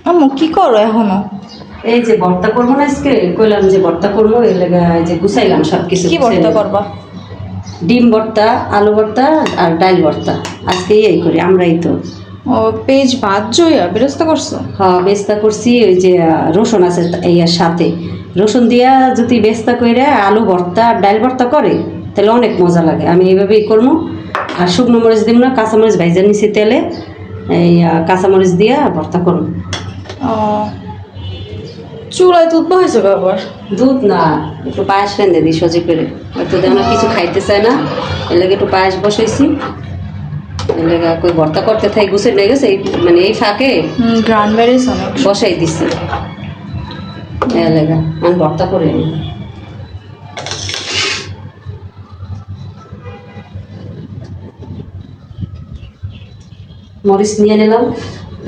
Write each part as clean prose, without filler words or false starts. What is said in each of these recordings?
আম্মু কি করো এখনো? এই যে ভর্তা করবো না, আজকে কইলাম যে ভর্তা করবো, এই লাগা যে গুছাইলাম সবকিছু। কি ভর্তা করবা? ডিম ভর্তা, আলু ভর্তা আর ডাল ভর্তা। আজকে এই করি আমরাই তো। ও পেজ ভাজছো, বেরেস্তা করছো? হ্যাঁ, বেস্তা করছি। ওই যে রসুন আছে এই এর সাথে, রসুন দিয়া যদি বেস্তা কইরা আলু ভর্তা আর ডাল ভর্তা করে তাহলে অনেক মজা লাগে। আমি এইভাবেই করবো। আর শুকনো মরিচ দিব না, কাঁচামরিচ ভাইজা নিছি তেলে, এই কাঁচামরিচ দিয়া ভর্তা করবো। ও চুলায় দুধ বহাইছো আবার? দুধ না, একটু পায়েস রেঁধে দিই সজি করে। হয়তো যেন কিছু খাইতে চায় না, এর লাগে একটু পায়েস বসাইছি। এর লাগে কই ভর্তা করতে থাই, গুছে নিয়ে গেছে মানে এই ফাঁকে গ্রান বেরিয়েছে অনেক। বসাই দিছি। এর লাগে আমি ভর্তা করে নিই। মরিচ নিয়ে নিলাম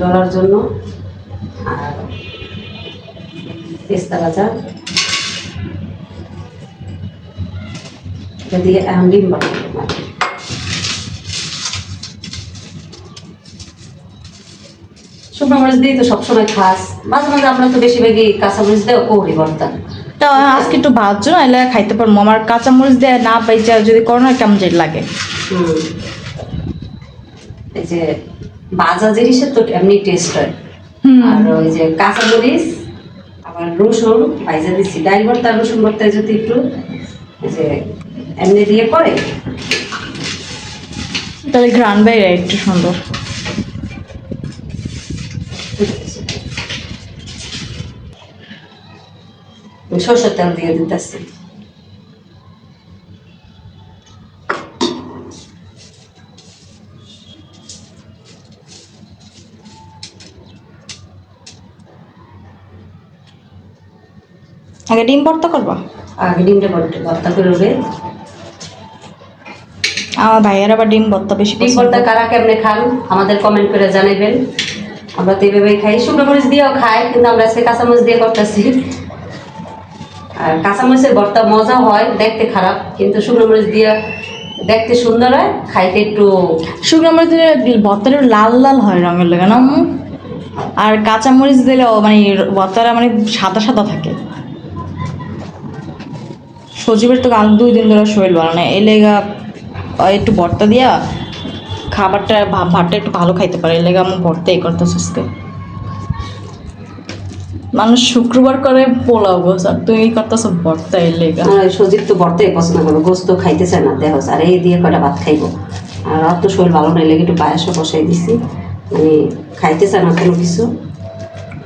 ডলার জন্য, আর পেস্তা ভাজা এটা দিয়ে ডিম বানাবো। শুকনো মরিচ দিয়ে তো সবসময় খাস, মাঝে মাঝে আমরা তো বেশিরভাগই কাঁচামরিচ দেওয়া করি ভর্তা। তা আজকে একটু ভাজছো না, এলাকা খাইতে পারবো। আমার কাঁচামরিচ দেয় না পাইছে, যদি করো না কেমন যেটা লাগে। এই যে ভাজা জিনিসের তো এমনি টেস্ট হয়। আর ওই যে কাঁচামরিচ আবার রসুন ভাজা দিচ্ছি, ডাল ভর্তা রসুন ভর্তায় যদি একটু এই যে এমনি দিয়ে করে তাহলে গ্রান বাইরে একটু সুন্দর। সরষের তেল দিয়ে দিতেছি। আগে ডিম ভর্তা করবা? আগে ডিমটা ভর্তা করে উঠবে। আমার ভাইয়ের আবার ডিম ভর্তা বেশি ডিম পছন্দ। ভর্তা কারা কেমনে খান আমাদের কমেন্ট করে জানাবেন। আমরা তো এইভাবেই খাই, শুকনো মরিচ দিয়েও খাই, কিন্তু আমরা আজকে কাঁচামরিচ দিয়ে করতেছি। আর কাঁচামরিচের ভর্তা মজা হয়, দেখতে খারাপ, কিন্তু শুকনো মরিচ দিয়ে দেখতে সুন্দর হয়, খাইতে একটু শুকনো মরিচ দিলে ভর্তাটা লাল লাল হয় রঙের লাগে না আম্মু? আর কাঁচামরিচ দিলেও মানে ভর্তাটা মানে সাদা সাদা থাকে। সজীবের তো কাল 2 দিন ধরে শরীর ভালো না, এই লেগা একটু ভর্তা দিয়া খাবারটা ভাতটা একটু ভালো খাইতে পারে, এই লেগা আমি ভর্তাই করতেছি আজকে। মানুষ শুক্রবার করে পোলাও গোস, আর তুই করতেছো ভর্তা, এই লেগা। সজিব তো ভর্তাই পছন্দ করবো, গোস্ত খাইতে চায় না দেহ, আর এই দিয়ে কয়টা ভাত খাইবো। আর অত শরীর ভালো নাই লেগে একটু পায়েসও বসাই দিছি, মানে খাইতে চায় না কোনো কিছু।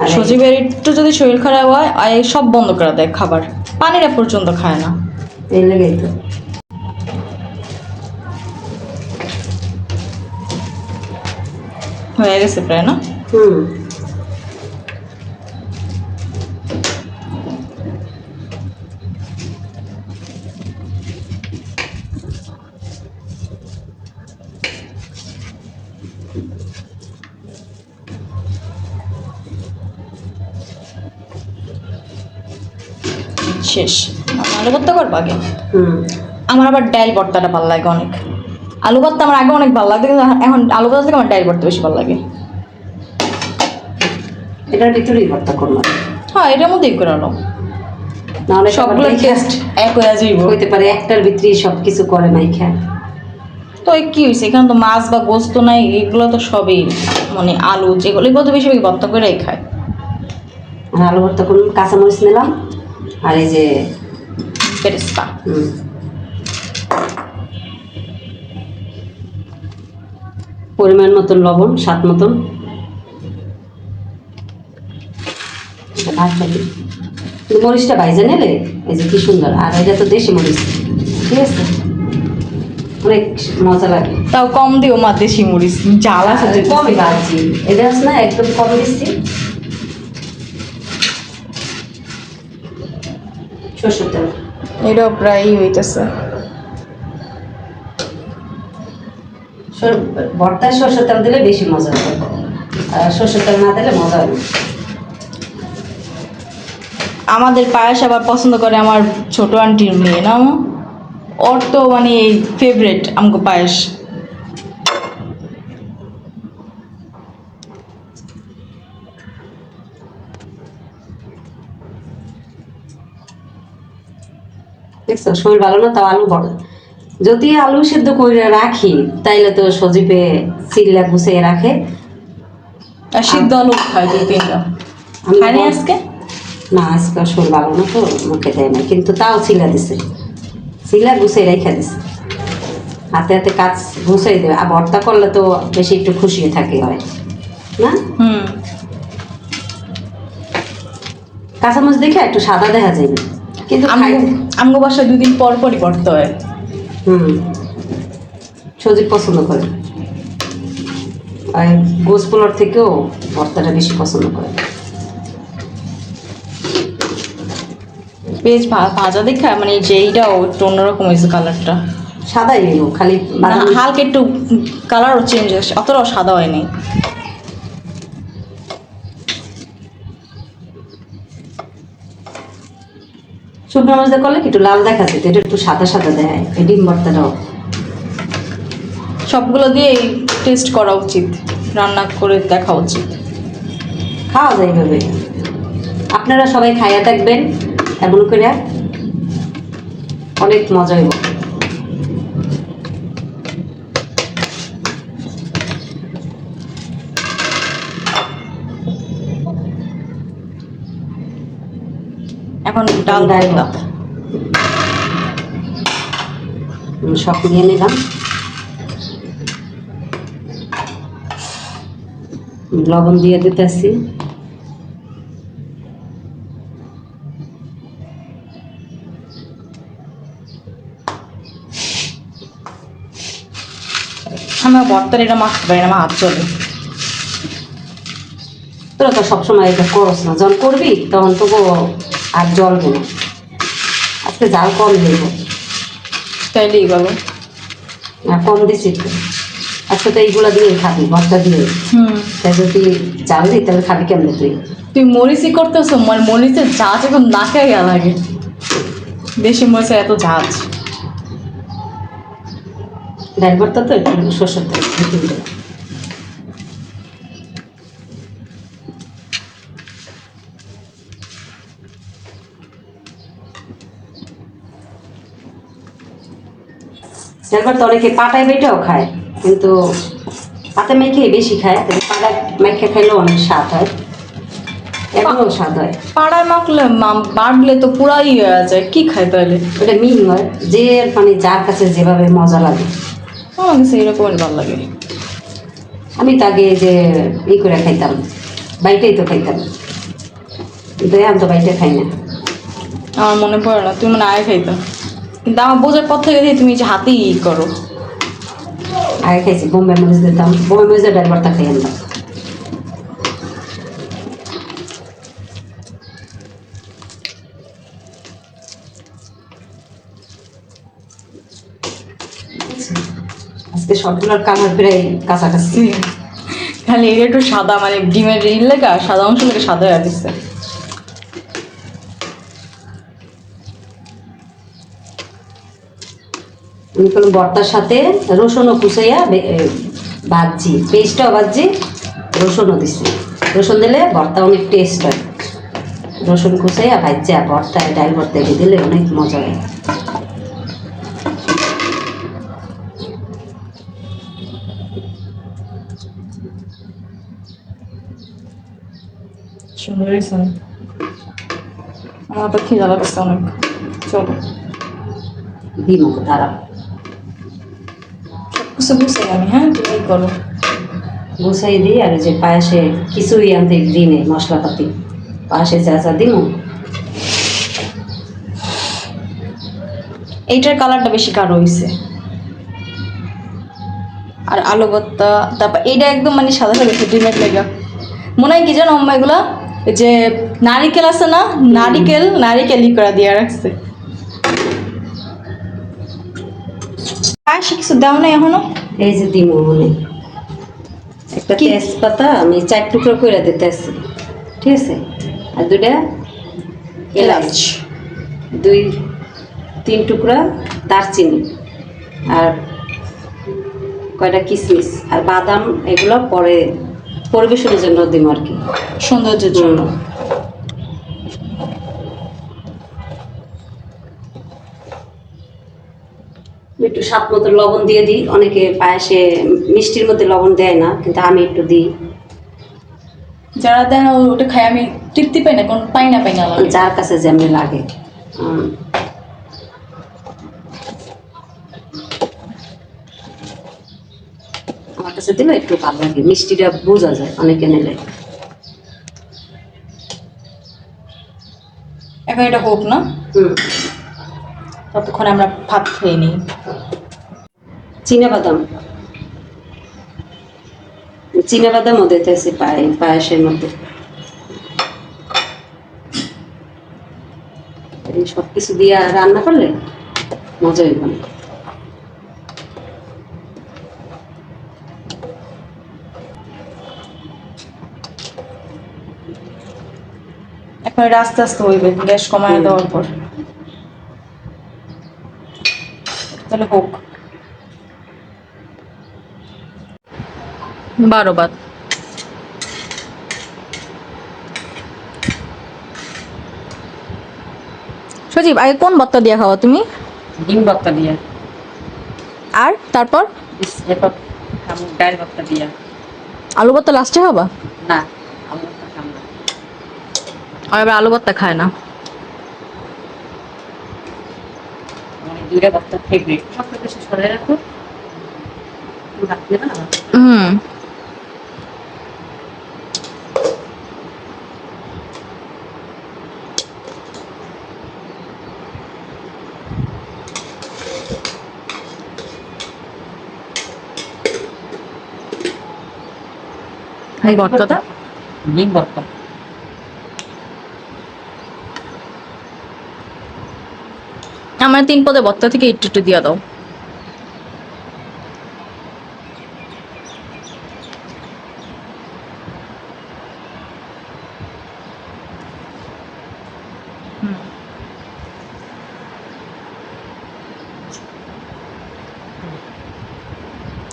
আর সজীবের একটু যদি শরীর খারাপ হয় সব বন্ধ করে দেয়, খাবার পানিটা পর্যন্ত খায় না। এই লেগেই তো হয়ে গেছে প্রায় না? শেষ। আলু ভর্তা করবো আগে। আমার আবার ডাল ভর্তাটা ভালো লাগে অনেক। আলু ভর্তা আমার আগে অনেক ভালো লাগতো, কিন্তু এখন আলু ভর্তা থেকে আমার ডাল ভর্তা বেশি ভালো লাগে। এটার ভিতরেই ভর্তা করলাম। হ্যাঁ, এটার মধ্যেই করে আলো নাহলে সবগুলো টেস্ট এক হয়ে যাইব। হইতে পারে একটার ভিতরেই সব কিছু করে মাইখা। তো কি হয়েছে, এখানে তো মাছ বা গোস্ত নাই, এগুলো তো সবই মানে আলু যেগুলো, এগুলো তো বেশি ভর্তা করেই খায়। আর আলু ভর্তা করলাম, কাঁচামরিচ নিলাম, আর এই যে বেরেস্তা। পরিমাণ মতন লবণ, স্বাদ মতন। মরিচটা ভাইজা নিলে এই যে কি সুন্দর, আর এটা তো দেশি মরিচ, ঠিক আছে, অনেক মজা লাগে। তাও কম দিও মা, দেশি মরিচ ঝাল আছে যে। কমই ভাজছি, এটা আছে না, একদম কম দিচ্ছি। সরষের তেল এটাও প্রায়ই হইতেছে। ভর্তায় সরষের তেল দিলে বেশি মজা হবে, আর সরষের তেল না দিলে মজা হবে। আমাদের পায়েস আবার পছন্দ করে আমার ছোট আন্টির মেয়ে না, ওর তো মানে ফেভারেট আমাকে পায়েস। দেখছো শরীর ভালো না, তাও আলু ভর্তা। যদি আলু সেদ্ধ করে রাখি তাইলে তো সজীবে সিল্লা গুছিয়ে রাখে। আর সিদ্ধ আলু খাই 2-3টা। আমি খাইনি আজকে? না, আজকে শরীর ভালো না তো মুখে দেয় না, কিন্তু তাও সিলা দিছে, সিলা গুছিয়ে রেখে দিছে। হাতে হাতে কাজ গুছিয়ে দেবে। আর ভর্তা করলে তো বেশি একটু খুশি থাকে হয় না। কাঁচামচ দেখে একটু সাদা দেখা যাবে, কিন্তু আমগো বাসায় 2 দিন পর পরই করতে হয়। সজীব পছন্দ করে, আর গোস পোলার থেকেও ভর্তাটা বেশি পছন্দ করে। বেশ ভাজা দেখা মানে যে এইটাও একটু অন্যরকম হয়েছে কালারটা। সাদাই নেই, খালি হালকা একটু কালারও চেঞ্জ হয়েছে, অতটাও সাদা হয়নি। শুকনো মরিচ দিয়ে করলে কি একটু লাল দেখাচ্ছে, তো এটা একটু সাদা সাদা দেয় এই ডিম ভর্তাটাও। সবগুলো দিয়ে টেস্ট করা উচিত, রান্না করে দেখা উচিত। খাওয়া যায় এইভাবে, আপনারা সবাই খাইয়া থাকবেন এমন করে, অনেক মজা হইব। এখন ডাল ভর্তা সব নিয়ে নিলাম, লবণ দিয়ে দিতেছি। আমার ভর্তার এটা মাখতে পারি না, আমার হাত চলে। তোরা তো সবসময় এটা করস না, যখন করবি তখন তবু আর জ্বলবে না। আজকে জাল কম দেবো, তাইলেই বলো। আর কম দিছি একটু। আজকে তো এইগুলা দিয়েই খাবি, ভর্তা দিয়ে। তাই যদি জাল দিই তাহলে খাবি কেমনে তুই? তুই মরিচই করতেছো, মানে মরিচের ঝাঁজ এখন নাকে গা লাগে, বেশি মরিচের এত ঝাঁজ। ডাল ভর্তা তো একটু সরষের তেল দিতে। ডাল ভর্তা অনেকে পাটায় বেটেও খায়, কিন্তু পাতা মেখে বেশি খায়, কিন্তু পাটায় মেখে খাইলেও অনেক স্বাদ হয়, এখনও স্বাদ হয়। পাড়ায় মাখলে বাড়লে তো পুরাই হয়ে যায়, কি খায় তাহলে? ওটা মিন হয়, যে মানে যার কাছে যেভাবে মজা লাগে। আমার কাছে এরকমই ভালো লাগে। আমি তো আগে যে ই করে খাইতাম, বাইটাই তো খাইতাম, কিন্তু এখন তো বাইটে খাই না। আমার মনে পড়ে না, তুমি মানে আগে খাইতো, কিন্তু আমার বোঝার পর থেকে যে তুমি যে হাতেই করো। আগে খাইছি, বোম্বে মরিচ দিতাম, বোম্বে মরিচের ডাল ভর্তা খাই আমরা। আজকে সবগুলোর কালার প্রায় কাছাকাছি, খালি এটা একটু সাদা, মানে ডিমের রিল লেগা সাদা অংশ লেগে সাদা হয়ে গেছে। আমি কোনো ভর্তার সাথে রসুনও কুচাইয়া ভাজছি, পেস্টটাও ভাজছি, রসুনও দিচ্ছি। রসুন দিলে ভর্তা অনেক টেস্ট হয়। রসুন কুচাইয়া ভাজছে আর ভর্তায় ডাল ভর্তা দিয়ে দিলে অনেক মজা হয়। সুন্দর হয়েছে। আমার তো খিদা লাগছে অনেক, চলো দিমো তারা সব কিছু বুঝে আমি। হ্যাঁ তুমি করো, গুছাই দিই। আর যে পায়েসে কিছুই আনতে দিই নেই, মশলাপাতি পায়েসে যা যা দিমো। এইটার কালারটা বেশি গাঢ় হয়েছে। আর আলু ভর্তা, তারপর এইটা একদম মানে সাদা সাদা ডিমের লেগা। মনে হয় কি জানো আম্মা, এগুলা যে নারিকেল আছে না, নারিকেল ই করা দিয়ে রাখছে। পায়েসে কিছু দাও না এখনো? এই যে দিমো মনে একটা তেজপাতা আমি 4 টুকরো করে দিতে আসছি, ঠিক আছে। আর 2টা এলাচ, 2-3 টুকরা দারচিনি, আর কয়টা কিশমিশ আর বাদাম, এগুলো পরে পরিবেশনের জন্য দিব আর কি, সৌন্দর্যের জন্য। একটু স্বাদ মতো লবণ দিয়ে দিই। অনেকে পায়েসে মিষ্টির মধ্যে লবণ দেয় না, কিন্তু আমি একটু দিই। যারা দেন ওটা খাই আমি তৃপ্তি পাই না, কোন পাই না লাগে। যার কাছে যেমনি লাগে। আমার কাছে দিলে একটু ভালো লাগে, মিষ্টিটা বোঝা যায় অনেকে নিলে। এখন এটা হোক না, ততক্ষণ আমরা ভাত খেয়ে নিই। চীনাবাদামও দিতেছি পায়েসের মধ্যে। এই সব কিছু দিয়ে রান্না করলে মজা হইব না। এখন এটা আস্তে আস্তে হইবে গ্যাস কমায় দেওয়ার পর। তাহলে হোক 12 বাদ। সজীব, আগে কোন ভর্তা দিয়ে খাওয়া তুমি? ডিম ভর্তা দিয়া। আর তারপর এরপর খাবো ডাল ভর্তা দিয়া। আলু ভর্তা লাস্টে খাবা? না, আলু ভর্তা খাবো না। আর এবার আলু ভর্তা খায় না। আমার এই দুইটা ভর্তা ফেভারিট। সবটা বেশি সরে রাখো, একটু রাখবে না। এই ভর্তাটা ডিম ভর্তা। আমার 3 পদে ভর্তা থেকে একটু একটু দিয়ে দাও।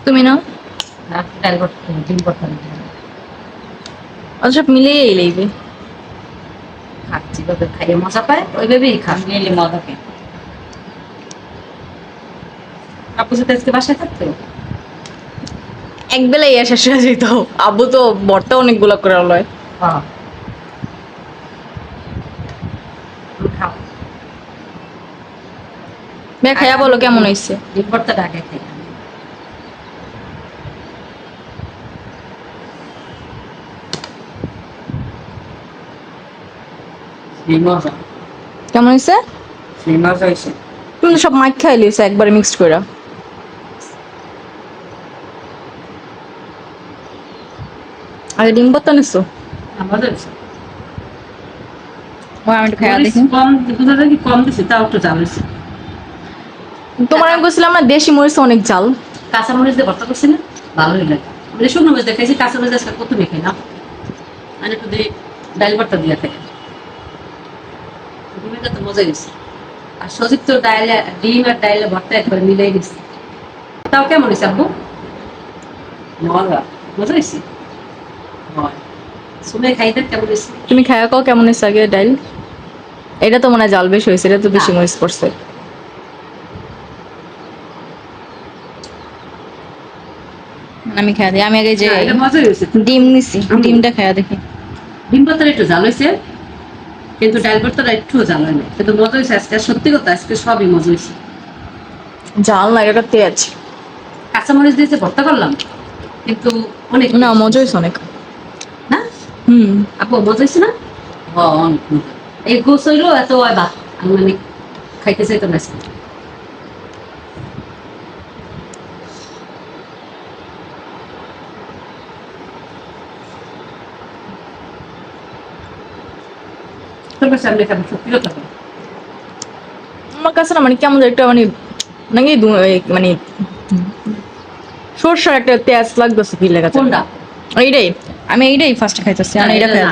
তুমি নাও। ডাল ভর্তা, ডিম ভর্তা দিয়া। সব মিলিয়ে লইবে। খাচ্ছি ভাবে খাইয়ে মজা পায়, ওইভাবেই খা, নিলে মজা পায়। আপু সাথে আজকে বাসায় থাকতো? এক বেলায় শেষ হয়ে যেত। আব্বু তো ভর্তা অনেকগুলো করে লয়। হ্যাঁ, খাও। ভাই খাইয়া বলো কেমন হয়েছে। ডিম ভর্তাটা আগে খাই। সেই মজা, কেমন হয়েছে? সেই মজা হয়েছে। তুমি তো সব মাইক খাই লিয়েছো একবারে মিক্সড করে। আগে ডিম ভর্তা নিছো? মজা হয়েছে। আমি একটু খাইয়া দেখি। কম দুধটা কি কম দিছে, তাও একটু জাল হয়েছে। তোমার আমি বলছিলাম না দেশি মরিচ অনেক ঝাল। কাঁচামরিচ দিয়ে ভর্তা করছি না, ভালোই লাগে। মানে শুকনো মরিচ দেখাইছি, কাঁচামরিচ আজকে প্রথমে খাই না। মানে একটু দিয়ে ডাল ভর্তা দিয়ে খাই। ডিমের তো মজা গেছে। আর সজীব তো ডিম আর ডাইলে ভর্তা একবার মিলাই গেছে। তাও কেমন হয়েছে আব্বু? মজা, মজা হয়েছে। শুনে খাইতে কেমন হয়েছে? তুমি খাইয়া খাও কেমন হয়েছে আগে ডাইল। এটা তো মনে হয় জাল বেশি হয়েছে, এটা তো বেশি মরিচ পড়ছে। আমি খাইয়া দিই। আমি আগে যে মজা হয়েছে। ডিম নিছি, ডিমটা খাইয়া দেখি। ডিম ভর্তাটা একটু জাল হয়েছে, কিন্তু ডাল ভর্তাটা একটু জাল হয় না, কিন্তু মজা হয়েছে আজকে। সত্যি কথা, আজকে সবই মজা হয়েছে। জাল না, এটা তেজ। কাঁচামরিচ দিয়ে যে ভর্তা করলাম, কিন্তু অনেক না মজা হয়েছে অনেক। না আপু মজা হয়েছে না? অনেক মজা। এই গোস হইলো এত ভাত আমি মানে খাইতে চাইতো না। তোর কাছে আমি খাবো, সত্যি কথা। আমার কাছে না মানে কেমন একটা মানে নাকি মানে সরষার একটা তেজ লাগতেছে কি লাগাচ্ছে। কোনটা? এইটাই আমি এইটাই ফার্স্টে খাইতেছি। আমি এইটা খাই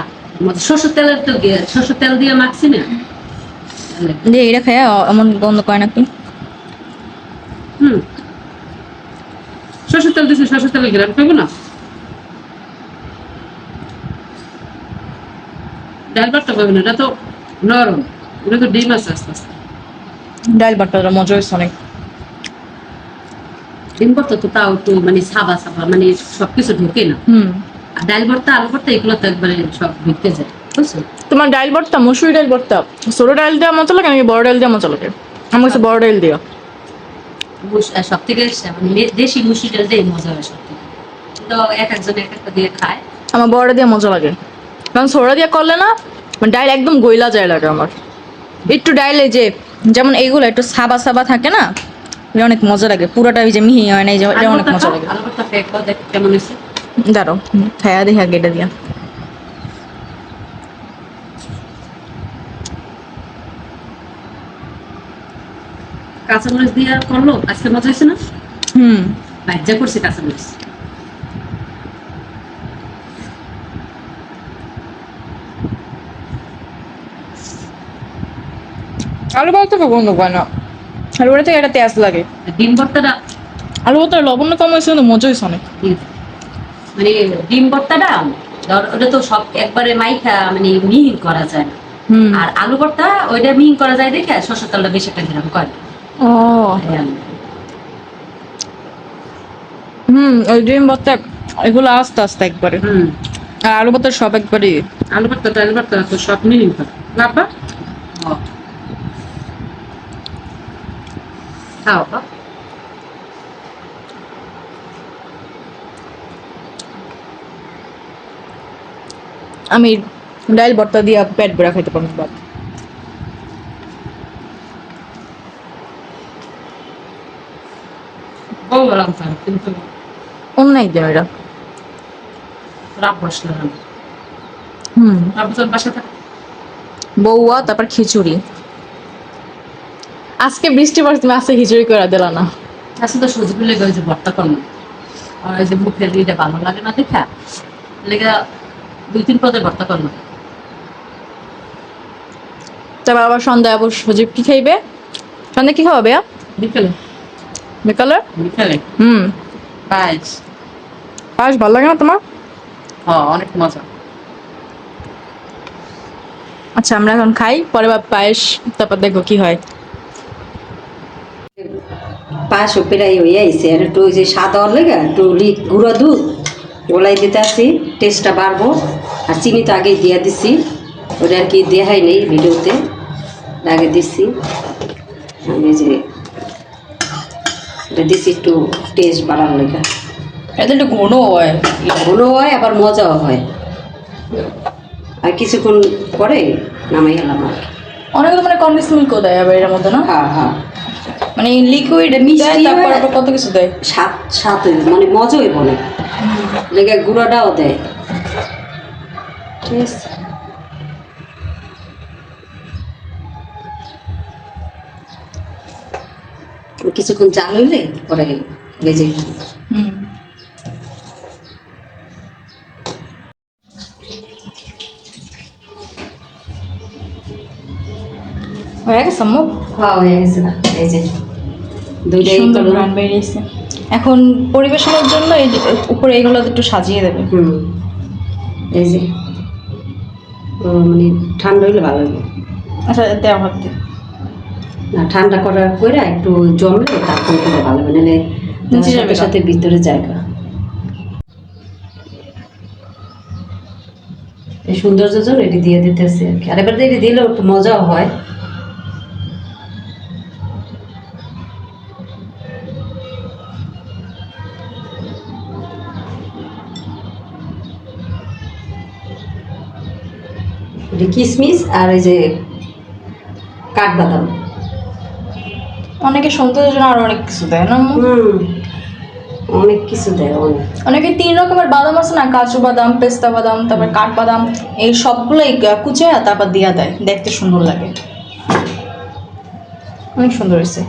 সরষের তেলের তো সরষের তেল দিয়ে মাখছি না, যে এইটা খাই এমন গন্ধ করে নাকি। সরষের তেল দিয়েছি, সরষের তেলের গ্রাম খাবো না। ডাল ভর্তা পাবে না, এটা তো নরম, এটা তো ডিম আছে আস্তে আস্তে। ডাল বাটাটা মজা হয়েছে অনেক। ডিম ভর্তা তো তাও একটু মানে সাবা সাবা মানে সবকিছু ঢোকে না। আর ডাল ভর্তা আলু ভর্তা এগুলো তো একবারে সব ঢুকে যায়, বুঝছো? তোমার ডাল ভর্তা, মসুরি ডাল ভর্তা, ছোট ডাল দেওয়া মজা লাগে নাকি বড় ডাল দেওয়া মজা লাগে? আমার কাছে বড় ডাল দিও। সব থেকে মানে দেশি মুসুরি ডাল দিয়ে মজা হয় সব থেকে। তো এক একজন এক একটা দিয়ে খায়। আমার বড় দিয়ে মজা লাগে, কারণ ছোড়া দিয়ে করলে না মানে ডাল একদম গইলা যায় লাগে আমার। একটু ডাইলে যে যেমন এইগুলো একটু সাবা সাবা থাকে না, এটা অনেক মজা লাগে। পুরোটা ওই যে মিহি হয় না, এই যে এটা অনেক মজা লাগে। আলু ভর্তা খেয়ে খাও, দেখ কেমন হয়েছে। দাঁড়াও খায়া দেখা এটা দিয়া। কাঁচামরিচ দিয়ে করলো আজকে মজা হয়েছে না? ভাজ্জা করছে কাঁচামরিচ। আলু ভর্তা পছন্দ করে না, আলু ভর্তা থেকে একটা তেজ লাগে। ডিম ভর্তাটা আলু ভর্তা লবণ কম হয়েছে কিন্তু মজা হয়েছে অনেক। মানে ডিম ভর্তাটা ওটা তো সব একবারে মাইখা মানে মিহিন করা যায় না। আর আলু ভর্তা ওইটা মিহিন করা যায় দেখে সরষের তেলটা বেশি একটা দিলাম করে। ও ওই ডিম ভর্তা এগুলো আস্তে আস্তে একবারে, আর আলু ভর্তা সব একবারে। আলু ভর্তা তো সব মিহিন করে বাবা। খাও খাও। আমি ডাল ভর্তা দিয়ে পেট ভরা খাইতে পারবো। বাদ বললাম তো কিন্তু অন্য একদিন ওইটা। রাব বসলাম। রাবুজান বাসা থাকে। বউয়া তারপর খিচুড়ি। আজকে বৃষ্টি পড়ছে, তুমি আজকে খিচুড়ি করে দিলা না। আজকে তো সুজি লেগে ওই যে ভর্তা করলাম, আর ওই যে মুখের দিকে ভালো লাগে না দেখা লেগে 2-3 পদের ভর্তা করলাম। তারপর আবার সন্ধ্যায় আবার সজীব কি খাইবে? সন্ধ্যায় কি খাওয়াবে? বিকেলে বিকালে বিকেলে পায়েস। পায়েস ভালো লাগে না তোমার? হ্যাঁ অনেক মজা। আচ্ছা আমরা এখন খাই, পরে বা পায়েস, তারপর দেখো কি হয়। পাঁচশো প্রায় হয়ে আইছে, আর একটু ওই যে স্বাদ হওয়ার লেগে একটু গুঁড়ো দুধ গোলাই দিতে আসি, টেস্টটা বাড়বো। আর চিনি তো আগেই দিয়ে দিছি, ওটা আর কি দেখাই নেই ভিডিওতে, আগে দিচ্ছি। আমি যে এটা দিচ্ছি একটু টেস্ট বাড়ার লেগে, এতে একটু ঘনও হয়, ভালো হয় আবার মজাও হয়। আর কিছুক্ষণ পরে নামাই গেলাম আর কি। অনেকে তো মানে কনডেন্স মিল্কও দেয় আবার এর মধ্যে না? হ্যাঁ হ্যাঁ, মানে লিকুইড মিষ্টি তারপর হয়। আবার কত কিছু দেয়, স্বাদ স্বাদ হইব মানে মজা হইব না, লেগে গুঁড়াটাও দেয়। ঠিক আছে, কিছুক্ষণ জাল হইলে পরে ভেজে হয়ে গেছে মুখ খাওয়া হয়ে গেছে না। এই যে দুইটাই সুন্দর করলাম। ব্র্যান্ড বেরিয়েছে। এখন পরিবেশনের জন্য এই যে উপরে এইগুলো একটু সাজিয়ে দেবে। এই যে মানে ঠান্ডা হইলে ভালো হবে। আচ্ছা দেওয়া হচ্ছে না, ঠান্ডা করার পরে একটু জমলে তারপর করে ভালো হবে, নাহলে নিচে যাবে সাথে সাথে ভিতরে জায়গা। এই সৌন্দর্যের জন্য এটি দিয়ে দিতেছে আর কি। আর এবার এটি দিলেও একটু মজাও হয়। এটি কিশমিশ আর এই যে কাঠবাদাম। অনেকে সৌন্দর্যের জন্য আরো অনেক কিছু দেয় না? অনেক কিছু দেয় অনেক। অনেকে 3 রকমের বাদাম আছে না, কাজু বাদাম, পেস্তা বাদাম, তারপর কাঠবাদাম, এই সবগুলোই কুচে তারপর দিয়া দেয়, দেখতে সুন্দর লাগে, অনেক সুন্দর হয়েছে।